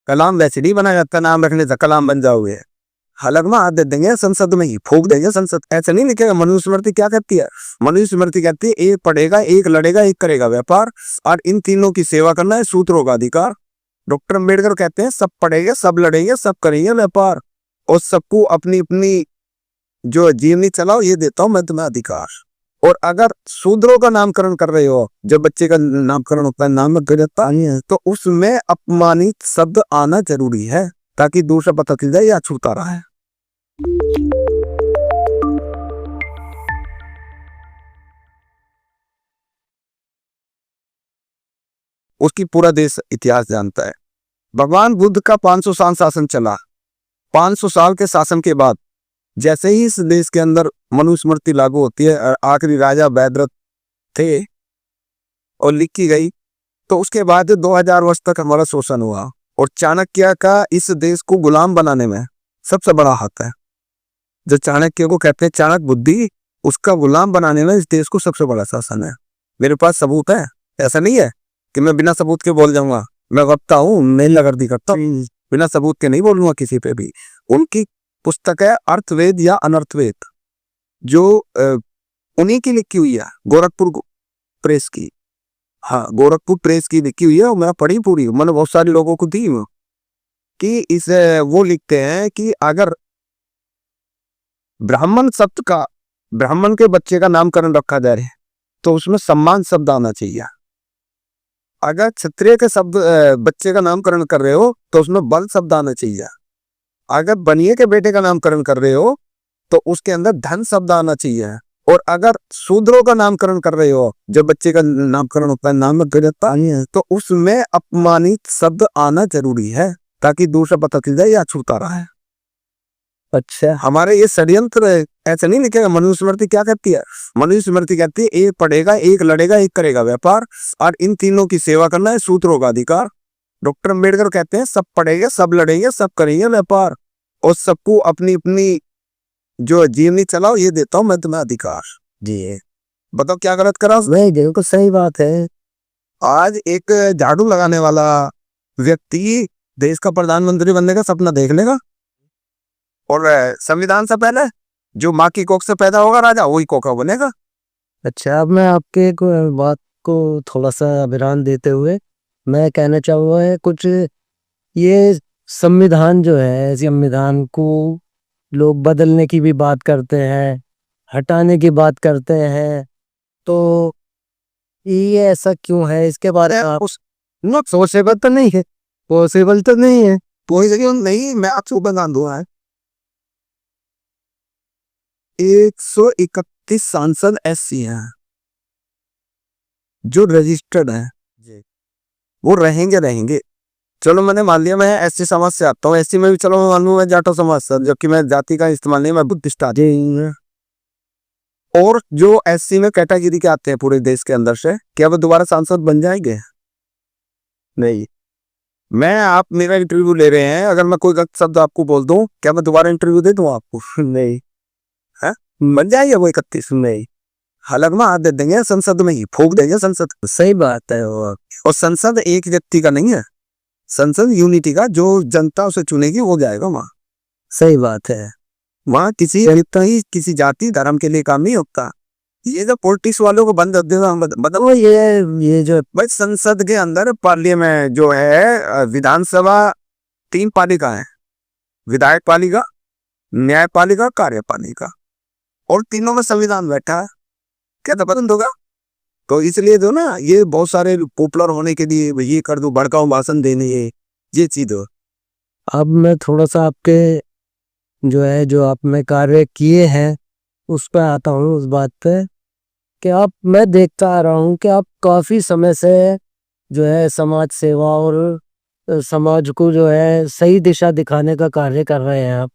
कलाम वैसे नहीं बना जाता नाम रखने से कलाम बन जाओगे। हलक में हाथ दे देंगे, संसद में ही फूक देंगे, संसद ऐसे नहीं लिखेगा। मनुस्मृति क्या कहती है? मनुस्मृति कहती है एक पढ़ेगा, एक लड़ेगा, एक करेगा व्यापार, और इन तीनों की सेवा करना है सूत्रों का अधिकार। डॉक्टर अम्बेडकर कहते हैं सब पढ़ेंगे, सब लड़ेंगे, सब करेंगे व्यापार, और सबको अपनी अपनी जो जीवनी चलाओ ये देता हूं मैं तुम्हें अधिकार। और अगर शूद्रों का नामकरण कर रहे हो, जब बच्चे का नामकरण होता है, नाम गिरता है, तो उसमें अपमानित शब्द आना जरूरी है, ताकि दूसरा पता चल जाए या छूता रहा है। उसकी पूरा देश इतिहास जानता है। भगवान बुद्ध का 500 साल शासन चला। 500 साल के शासन के बाद जैसे ही इस देश के अंदर मनुस्मृति लागू होती है, आखिरी राजा बैदरथ थे और लिखी गई, तो उसके बाद 2000 वर्ष तक हमारा शोषण हुआ। और चाणक्य का इस देश को गुलाम बनाने में सबसे बड़ा हाथ है। जो चाणक्य को कहते हैं चाणक्य बुद्धि, उसका गुलाम बनाने में इस देश को सबसे बड़ा शासन है। मेरे पास सबूत है, ऐसा नहीं है कि मैं बिना सबूत के बोल जाऊंगा। मैं करता हूँ, मेहनत करता हूँ, बिना सबूत के नहीं बोलूंगा किसी पे भी। उनकी पुस्तक है अर्थवेद या अनर्थवेद, जो उन्हीं की लिखी हुई है, गोरखपुर प्रेस की। हाँ, गोरखपुर प्रेस की लिखी हुई है, और मैं पढ़ी पूरी, मैंने बहुत सारे लोगों को दी कि इसे वो लिखते हैं कि अगर ब्राह्मण शब्द का, ब्राह्मण के बच्चे का नामकरण रखा जा रहा है, तो उसमें सम्मान शब्द आना चाहिए। अगर क्षत्रिय के शब्द बच्चे का नामकरण कर रहे हो, तो उसमें बल शब्द आना चाहिए। अगर बनिए के बेटे का नामकरण कर रहे हो, तो उसके अंदर धन शब्द आना चाहिए। और अगर शूद्रों का नामकरण कर रहे हो, जब बच्चे का नामकरण होता है, नाम गिरता है, तो उसमें अपमानित शब्द आना जरूरी है, ताकि दूसरा पता चल जाए या छूता रहा है। अच्छा, हमारे ये षड्यंत्र ऐसे नहीं लिखेगा। मनुस्मृति क्या कहती है? मनुस्मृति कहती है एक पढ़ेगा, एक लड़ेगा, एक करेगा व्यापार, और इन तीनों की सेवा करना है सूत्रों का अधिकार। डॉक्टर अम्बेडकर कहते हैं सब पढ़ेंगे, सब लड़ेंगे, सब करेंगे व्यापार, और सबको अपनी अपनी जो जीवनी चलाओ ये देता हूं मैं तुम्हें अधिकार। जी, बताओ क्या गलत करा? नहीं, देखो सही बात है। आज एक झाड़ू लगाने वाला व्यक्ति देश का प्रधानमंत्री बनने का सपना देख लेगा, और संविधान से पहले जो माँ की कोख से पैदा होगा राजा, वही कोका बनेगा। अच्छा, अब मैं आपके एक बात को थोड़ा सा विराम देते हुए मैं कहना चाहूँगा कुछ, ये संविधान जो है, संविधान को लोग बदलने की भी बात करते हैं, हटाने की बात करते हैं, तो ये ऐसा क्यों है? इसके बारे में आप नॉट सोचेबल तो नहीं है, पॉसिबल तो नहीं है, पॉसिबल नहीं। मैं आपसे बता दूंगा, 131 सांसद एससी हैं जो रजिस्टर्ड हैं, वो रहेंगे। चलो मैंने मान लिया मैं एससी समाज से आता हूँ, एससी में भी चलो मैं मान लूँ मैं जाटो समाज से, जबकि मैं जाति का इस्तेमाल नहीं, मैं बुद्धिस्ट आदमी। और जो एससी में कैटेगरी के आते हैं पूरे देश के अंदर से, क्या वो दोबारा सांसद बन जाएंगे? नहीं। मैं, आप मेरा इंटरव्यू ले रहे हैं, अगर मैं कोई गलत शब्द आपको बोल दूं, क्या मैं दोबारा इंटरव्यू दे दूं आपको? नहीं है, बन जाएगा वो 31 में। हलक में हाथ दे देंगे, संसद में ही फूक देंगे, संसद। सही बात है। और संसद एक व्यक्ति का नहीं है, संसद यूनिटी का, जो जनता उसे चुनेगी वो जाएगा वहां। सही बात है। वहां किसी किसी जाति धर्म के लिए काम नहीं होता। ये जो पॉलिटिक्स वालों को बंद मतलब ये जो भाई, संसद के अंदर पार्लियामेंट जो है, विधानसभा 3 पालिका है, विधायक पालिका, न्यायपालिका, कार्यपालिका, और तीनों में संविधान बैठा है। क्या तो पसंद होगा? तो इसलिए जो ना, ये बहुत सारे पॉपुलर होने के लिए ये कर दो, भड़काऊ भाषण देने, ये चीज हो। अब मैं थोड़ा सा आपके जो है, जो आपने कार्य किए हैं उस पर आता हूँ, उस बात पे कि आप, मैं देखता आ रहा हूँ कि आप काफी समय से जो है समाज सेवा और समाज को जो है सही दिशा दिखाने का कार्य कर रहे हैं आप,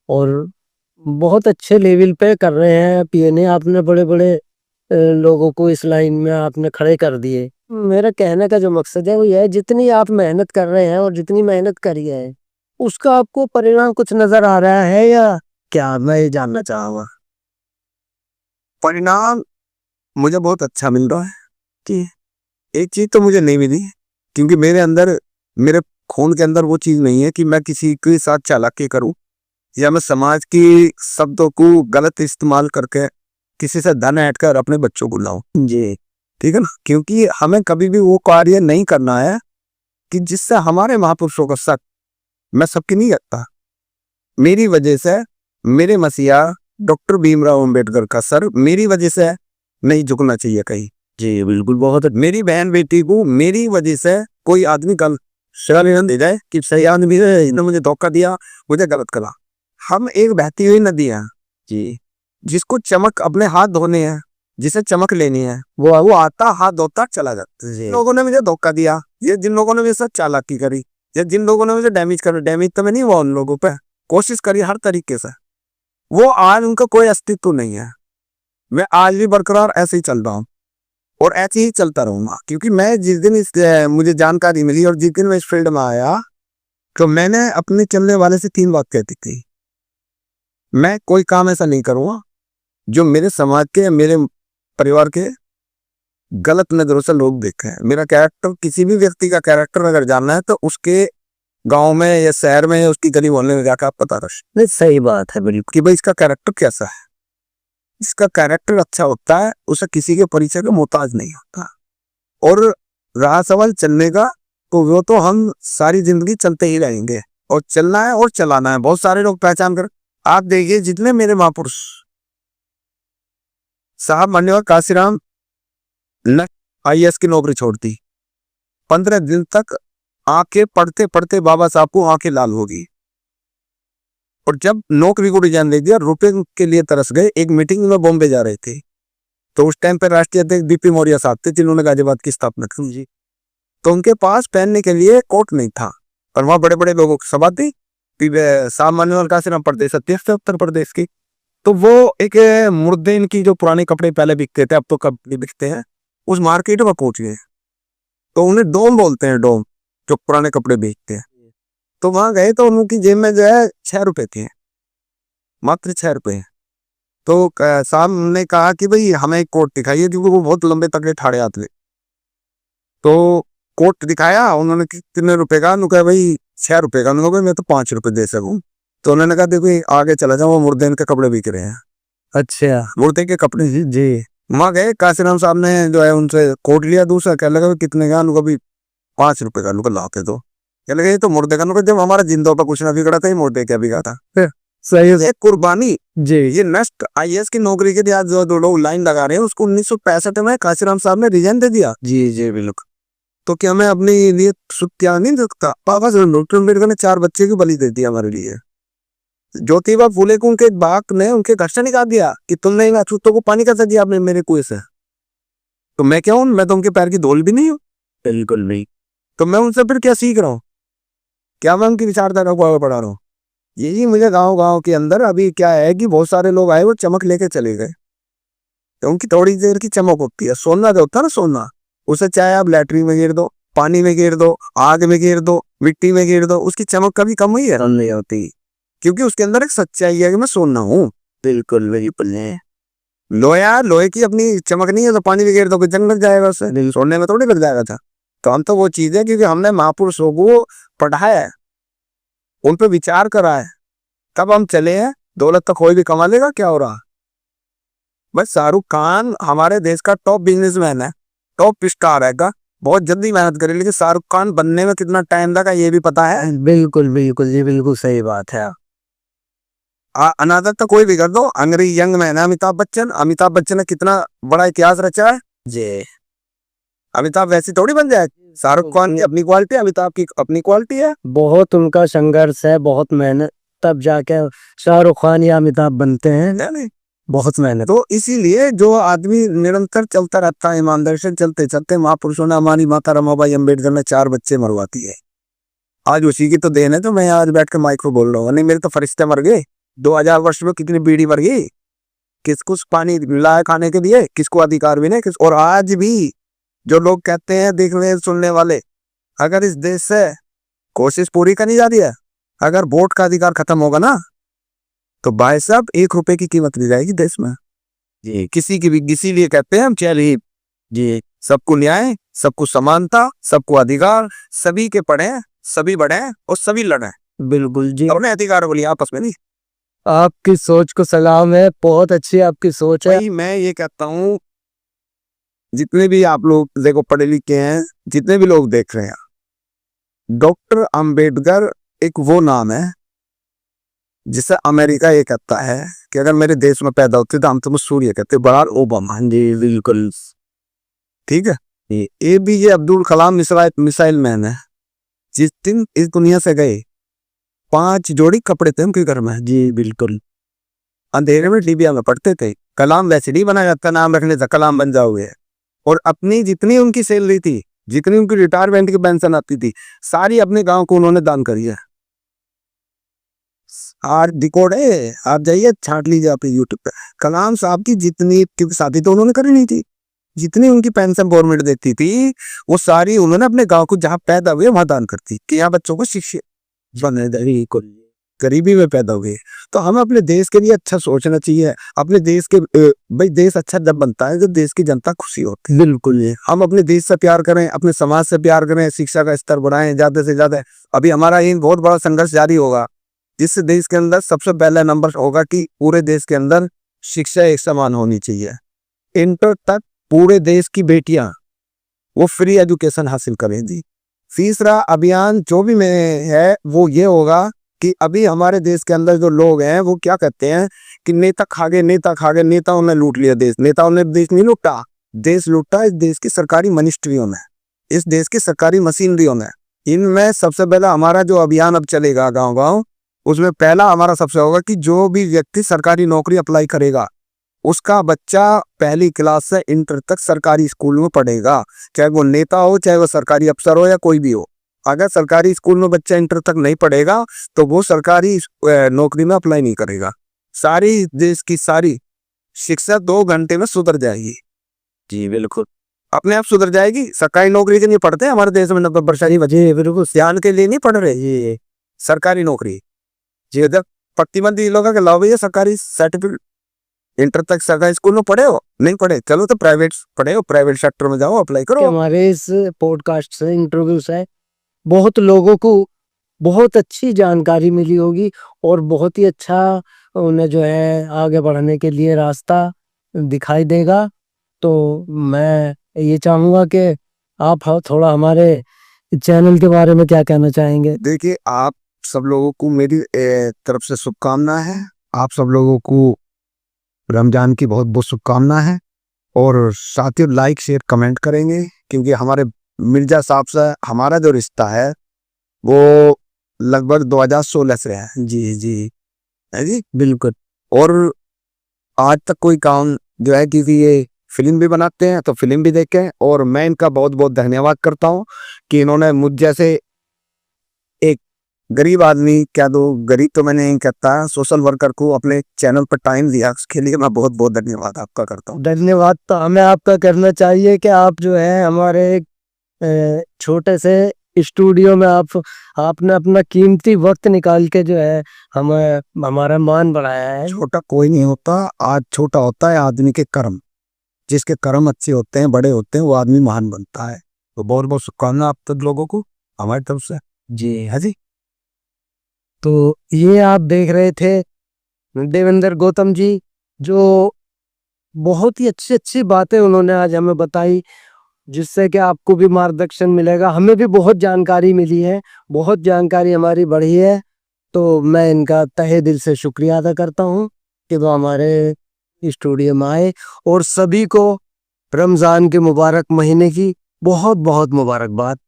और बहुत अच्छे लेवल पे कर रहे हैं। पीएनए आपने बड़े बड़े लोगों को इस लाइन में आपने खड़े कर दिए। मेरा कहने का जो मकसद है वो यह है, जितनी आप मेहनत कर रहे हैं और जितनी मेहनत करी है, उसका आपको परिणाम कुछ नजर आ रहा है या क्या? मैं ये जानना चाहूंगा। परिणाम मुझे बहुत अच्छा मिल रहा है कि एक चीज तो मुझे नहीं मिली, क्योंकि मेरे अंदर मेरे खून के अंदर वो चीज नहीं है कि मैं किसी के साथ चालाकी करूं या मैं समाज की शब्दों को गलत इस्तेमाल करके किसी से धन ऐंठ कर अपने बच्चों को लाऊं। जी, ठीक है ना, क्योंकि हमें कभी भी वो कार्य नहीं करना है कि जिससे हमारे महापुरुषों का शक मैं सबकी नहीं करता। मेरी वजह से मेरे मसीहा डॉक्टर भीमराव अंबेडकर का सर मेरी वजह से नहीं झुकना चाहिए कहीं। जी बिल्कुल, बहुत मेरी बहन बेटी को मेरी वजह से कोई आदमी कल शरण दे जाए कि सही आदमी है, इसने मुझे धोखा दिया, मुझे गलत करा। हम एक बहती हुई नदी है जी, जिसको चमक अपने हाथ धोने हैं, जिसे चमक लेनी है, वो आता हाथ धोता चला जाता है। जिन लोगों ने मुझे धोखा दिया, ये जिन लोगों ने मेरे साथ चालाकी करी, या जिन लोगों ने मुझे डैमेज तो मैं नहीं हुआ उन लोगों पे, कोशिश करी हर तरीके से, वो आज उनका कोई अस्तित्व नहीं है। मैं आज भी बरकरार ऐसे ही चल रहा हूँ और ऐसे ही चलता रहूंगा, क्योंकि मैं जिस दिन मुझे जानकारी मिली और जिस दिन मैं इस फील्ड में आया, तो मैंने अपने चलने वाले से 3 बात कहती थी। मैं कोई काम ऐसा नहीं करूंगा जो मेरे समाज के, मेरे परिवार के गलत नजरों से लोग देखें। मेरा कैरेक्टर, किसी भी व्यक्ति का कैरेक्टर अगर जानना है तो उसके गांव में या शहर में या उसकी गली मोहल्ले में जाकर आप पता कर। नहीं, सही बात है बिल्कुल, कि भाई इसका कैरेक्टर कैसा है। इसका कैरेक्टर अच्छा होता है, उसे किसी के परिचय का मोहताज नहीं होता। और रहा सवाल चलने का, तो वो तो हम सारी जिंदगी चलते ही रहेंगे, और चलना है और चलाना है। बहुत सारे लोग पहचान कर, आप देखिए जितने मेरे महापुरुष साहब, मान्यवर काशीराम ने IAS की नौकरी छोड़ दी, 15 दिन तक आंखें पढ़ते पढ़ते बाबा साहब को आंखें लाल होगी, और जब नौकरी को रिजाइन दे दिया, रुपए के लिए तरस गए। एक मीटिंग में बॉम्बे जा रहे थे, तो उस टाइम पे राष्ट्रीय अध्यक्ष BP मौर्य साहब थे, जिन्होंने गाजियाबाद की स्थापना की जी। तो उनके पास पहनने के लिए कोट नहीं था, और वहां बड़े बड़े लोगों की सभा थी। साहब मान्यवर काशीराम प्रदेश अध्यक्ष थे उत्तर प्रदेश की। तो वो एक मुर्दे, इनकी जो पुराने कपड़े पहले बिकते थे, अब तो कपड़े बिकते हैं, उस मार्केट में पहुंच गए। तो उन्हें डोम बोलते हैं, डोम, जो पुराने कपड़े बेचते हैं। तो वहां गए तो उनकी जेब में जो है 6 रुपए थे, मात्र 6 रुपए। तो साहब ने कहा कि भाई हमें एक कोट दिखाइए, क्योंकि वो बहुत लंबे तगड़े ठाड़े आते थे। तो कोट दिखाया उन्होंने, कितने रुपए का? उन्होंने कहा भाई 6 रुपए का। उन्होंने कहा मैं तो 5 रुपए दे सकूं। तो उन्होंने कहा देखो आगे चला जाओ, वो मुर्दे के कपड़े बिक रहे हैं। अच्छा, मुर्दे के कपड़े जी जी। वहां गए, काशीराम साहब ने जो है उनसे कोट लिया दूसरा। कह लगा कितने का? उनको भी 5 रुपए का। उनको लाके दो। कह लगे ये तो मुर्दे का। जब हमारा जिंदों पर कुछ ना बिगड़ा था, ये मुर्दे क्या बिगा था? सही है, कुर्बानी जी। ये नेक्स्ट IAS की नौकरी के लिए आज जो लोग लाइन लगा रहे हैं, उसको 1965 में काशीराम साहब ने रिजाइन दे दिया। जी जी बिल्कुल। तो क्या मैं अपने लिए त्याग नहीं सकता? पापा डॉक्टर अम्बेडकर ने 4 बच्चे की बलि दे दिया हमारे लिए। ज्योतिबा फूले को उनके बाप ने उनके घर से निकाल दिया कि तुमने इन अछूतों को पानी कैसे दिया आपने मेरे कुएं से? तो मैं क्या हूं? मैं तो उनके पैर की धूल भी नहीं हूं। बिल्कुल नहीं। तो मैं उनसे फिर क्या सीख रहा हूँ? क्या मैं उनकी विचारधारा को आगे बढ़ा रहा हूँ? यही मुझे गांव के अंदर अभी क्या है कि बहुत सारे लोग आए, वो चमक लेके चले गए। तो उनकी थोड़ी देर की चमक होती है। सोना जो होता है ना, सोना, उसे चाहे आप लैट्रिन में गिर दो, पानी में गिर दो, आग में गिर दो, मिट्टी में गिर दो, उसकी चमक कभी कम हुई है? नहीं होती, क्योंकि उसके अंदर एक सच्चाई है कि मैं सोना हूँ। बिल्कुल बिल्कुल। लोहा, लोहे की अपनी चमक नहीं है, तो पानी में गिर दो जंग लग जाएगा उससे, सोने में थोड़ी लग जाएगा था। तो हम तो वो चीज है क्योंकि हमने महापुरुषों को पढ़ाया है, उन पे विचार करा है, तब हम चले हैं। दौलत तो कोई भी कमा लेगा, क्या हो रहा? बस शाहरुख खान हमारे देश का टॉप बिजनेसमैन है, टॉप स्टार है, बहुत जल्दी मेहनत करे, लेकिन शाहरुख खान बनने में कितना टाइम लगा ये भी पता है? बिल्कुल बिल्कुल जी, बिल्कुल सही बात है। अनादर तो कोई भी कर दो, अंग्रेजी यंग मैन है अमिताभ बच्चन ने कितना बड़ा इतिहास रचा है जी। अमिताभ वैसे थोड़ी बन जाए। शाहरुख खान की अपनी क्वालिटी, अमिताभ की अपनी क्वालिटी है। बहुत उनका संघर्ष है, बहुत मेहनत, तब जाके शाहरुख खान या अमिताभ बनते हैं। नहीं, बहुत मेहनत। तो इसीलिए जो आदमी निरंतर चलता रहता है, ईमानदारी से चलते चलते, महापुरुषों ने, हमारी माता रमाबाई अम्बेडकर ने 4 बच्चे मरवाती है। आज उसी की तो देन है, तो मैं आज बैठ के माइक्रो बोल रहा हूँ। नहीं, मेरे तो फरिश्ते मर गए। 2000 वर्ष में कितनी बीड़ी मर गई, किसको पानी मिला खाने के लिए, किसको अधिकार भी नहीं। और आज भी जो लोग कहते हैं देखने सुनने वाले, अगर इस देश से कोशिश पूरी करनी जा रही है, अगर वोट का अधिकार खत्म होगा ना, तो भाई साहब 1 रुपए की कीमत नहीं जाएगी देश में जी, किसी की भी। इसीलिए कहते हैं हम चलिए जी, सबको न्याय, सबको समानता, सबको अधिकार, सभी के पढ़े, सभी बढ़े और सभी लड़े, बिल्कुल जी, अपने अधिकार बोलिए आपस में नहीं। आपकी सोच को सलाम है, बहुत अच्छी आपकी सोच है। भाई मैं ये कहता हूँ, जितने भी आप लोग देखो पढ़े लिखे हैं, जितने भी लोग देख रहे हैं, डॉक्टर अंबेडकर एक वो नाम है जिसे अमेरिका ये कहता है कि अगर मेरे देश में पैदा होते तो हम तुम सूर्य कहते, बराक ओबामा। हाँ जी, बिल्कुल। ठीक है। APJ Abdul Kalam missile man है। जिस दिन इस दुनिया से गए, 5 जोड़ी कपड़े थे उनके घर में। जी, बिल्कुल। अंधेरे में डिबिया में पढ़ते थे। कलाम वैसे नहीं बना जाता नाम रखने से कलाम बन जाओगे। और अपनी जितनी उनकी सैलरी थी, जितनी उनकी रिटायरमेंट की पेंशन आती थी, सारी अपने गांव को उन्होंने दान करी है। आज रिकॉर्ड है, आप जाइए छांट लीजिए अपने यूट्यूब पे। कलाम साहब की जितनी, क्योंकि शादी तो उन्होंने करी नहीं थी, जितनी उनकी पेंशन गवर्नमेंट देती थी वो सारी उन्होंने अपने गांव को, जहाँ पैदा हुए वहां दान करती कि यहाँ बच्चों को शिक्षित बने, गरीबी में पैदा हुए। तो हमें अपने देश के लिए अच्छा सोचना चाहिए। अपने देश के भाई देश अच्छा जब बनता है जब देश की जनता खुशी होती है। बिल्कुल जी, हम अपने देश से प्यार करें, अपने समाज से प्यार करें, शिक्षा का स्तर बढ़ाएं ज्यादा से ज्यादा। अभी हमारा ये बहुत बड़ा संघर्ष जारी होगा, जिससे देश के अंदर सबसे पहला नंबर होगा कि पूरे देश के अंदर शिक्षा एक समान होनी चाहिए। इंटर तक पूरे देश की बेटियां वो फ्री एजुकेशन हासिल करें जी। तीसरा अभियान जो भी में है वो ये होगा कि अभी हमारे देश के अंदर जो लोग हैं वो क्या कहते हैं कि नेता खा गए, नेता खा गए, नेताओं ने लूट लिया देश। नेताओं ने देश नहीं लूटा, देश लूटा इस देश की सरकारी मिनिस्ट्रियों ने, इस देश की सरकारी मशीनरियों ने। इनमें सबसे पहला हमारा जो अभियान अब चलेगा गांव गांव, उसमें पहला हमारा सबसे होगा कि जो भी व्यक्ति सरकारी नौकरी अप्लाई करेगा उसका बच्चा पहली क्लास से इंटर तक सरकारी स्कूल में पढ़ेगा, चाहे वो नेता हो, चाहे वो सरकारी अफसर हो या कोई भी हो। अगर सरकारी स्कूल में बच्चा इंटर तक नहीं पढ़ेगा तो वो सरकारी नौकरी में अप्लाई नहीं करेगा। सारी देश की सारी शिक्षा 2 घंटे में सुधर जाएगी जी, बिल्कुल। अपने आप सुधर जाएगी। सरकारी नौकरी के लिए पढ़ते हैं हमारे देश में 90%, जी, बिल्कुल। ध्यान के लिए नहीं पढ़ रहे जी, सरकारी नौकरी। जी जब प्रतिबंधी लोग लाओ भैया सरकारी सर्टिफिकेट, इंटर तक सरकारी स्कूल में पढ़े हो, नहीं पढ़े चलो तो प्राइवेट पढ़े हो, प्राइवेट सेक्टर में जाओ अप्लाई कि करो। हमारे इस पॉडकास्ट से, इंटरव्यू से बहुत लोगों को बहुत अच्छी जानकारी मिली होगी और बहुत ही अच्छा उन्हें जो है आगे बढ़ने के लिए रास्ता दिखाई देगा। तो मैं ये चाहूंगा कि आप थोड़ा हमारे चैनल के बारे में क्या कहना चाहेंगे? देखिए आप सब लोगों को मेरी तरफ से शुभकामनाएं है। आप सब लोगों को रमजान की बहुत बहुत शुभकामनाएं है। और साथियों लाइक शेयर कमेंट करेंगे, क्योंकि हमारे मिर्जा साहब से हमारा जो रिश्ता है वो लगभग 2016 से है। जी, जी, है जी। बिल्कुल। और आज तक कोई काम जो है, क्योंकि ये फिल्म भी बनाते हैं तो फिल्म भी देखें, और मैं इनका बहुत बहुत धन्यवाद करता हूँ कि इन्होंने मुझ जैसे एक गरीब आदमी, क्या दो गरीब तो मैंने नहीं कहता, सोशल वर्कर को अपने चैनल पर टाइम दिया, उसके लिए मैं बहुत बहुत धन्यवाद आपका करता हूँ। धन्यवाद तो हमें आपका करना चाहिए कि आप जो है हमारे एक छोटे से स्टूडियो में आपने अपना कीमती वक्त निकाल के जो है हमें हमारा मान बढ़ाया है। छोटा कोई नहीं होता, आज छोटा होता है आदमी के कर्म। जिसके कर्म अच्छे होते हैं, बड़े होते हैं, वो आदमी महान बनता है। तो बहुत बहुत शुभकामनाएं आप तक लोगों को हमारी तरफ से। जी, है जी। तो ये आप देख रहे थे देवेंद्र गौतम जी, जो बहुत ही अच्छी अच्छी बातें उन्होंने आज हमें बताई, जिससे कि आपको भी मार्गदर्शन मिलेगा, हमें भी बहुत जानकारी मिली है, बहुत जानकारी हमारी बढ़ी है। तो मैं इनका तहे दिल से शुक्रिया अदा करता हूँ कि वो हमारे स्टूडियो में आए, और सभी को रमज़ान के मुबारक महीने की बहुत बहुत मुबारकबाद।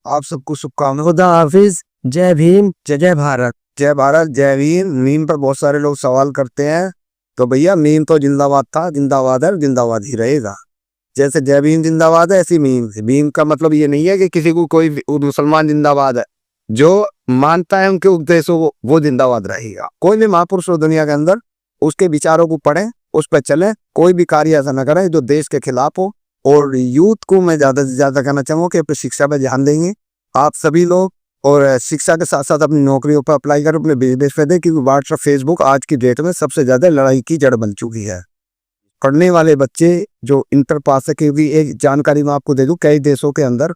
आप सबको शुभकामनाएं। खुदा हाफिज, जय भीम, जय जय भारत। जय भारत, जय वीर। मीम पर बहुत सारे लोग सवाल करते हैं, तो भैया मीम तो जिंदाबाद था, जिंदाबाद है, जिंदाबाद ही रहेगा। जैसे जय भीम जिंदाबाद है, ऐसी मीम है। भीम का मतलब ये नहीं है कि किसी को कोई मुसलमान जिंदाबाद है, जो मानता है उनके उपदेशों को वो जिंदाबाद रहेगा। कोई भी महापुरुष हो दुनिया के अंदर, उसके विचारों को पढ़ें, उस पर चलें, कोई भी कार्य ऐसा न करें जो देश के खिलाफ हो। और यूथ को मैं ज्यादा से ज्यादा कहना चाहूंगा कि अपनी शिक्षा पर ध्यान देंगे आप सभी लोग, और शिक्षा के साथ साथ अपनी नौकरियों पर अप्लाई करें, अपने बिजनेस पे दें, क्योंकि व्हाट्सएप फेसबुक आज की डेट में सबसे ज्यादा लड़ाई की जड़ बन चुकी है। पढ़ने वाले बच्चे जो इंटर पास है, क्योंकि एक जानकारी मैं आपको दे दूं, कई देशों के अंदर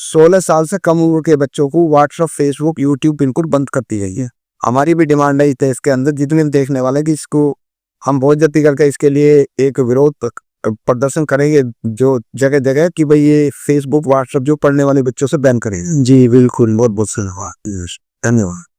16 साल से कम उम्र के बच्चों को व्हाट्सएप, फेसबुक, यूट्यूब बिल्कुल बंद कर दी गई है। हमारी भी डिमांड है इस देश के अंदर जितने भी देखने वाले कि इसको हम बहुत जल्दी करके इसके लिए एक विरोध प्रदर्शन करेंगे जो जगह जगह कि भाई ये फेसबुक, व्हाट्सएप जो पढ़ने वाले बच्चों से बैन करेंगे। जी बिल्कुल। बहुत बहुत धन्यवाद। धन्यवाद।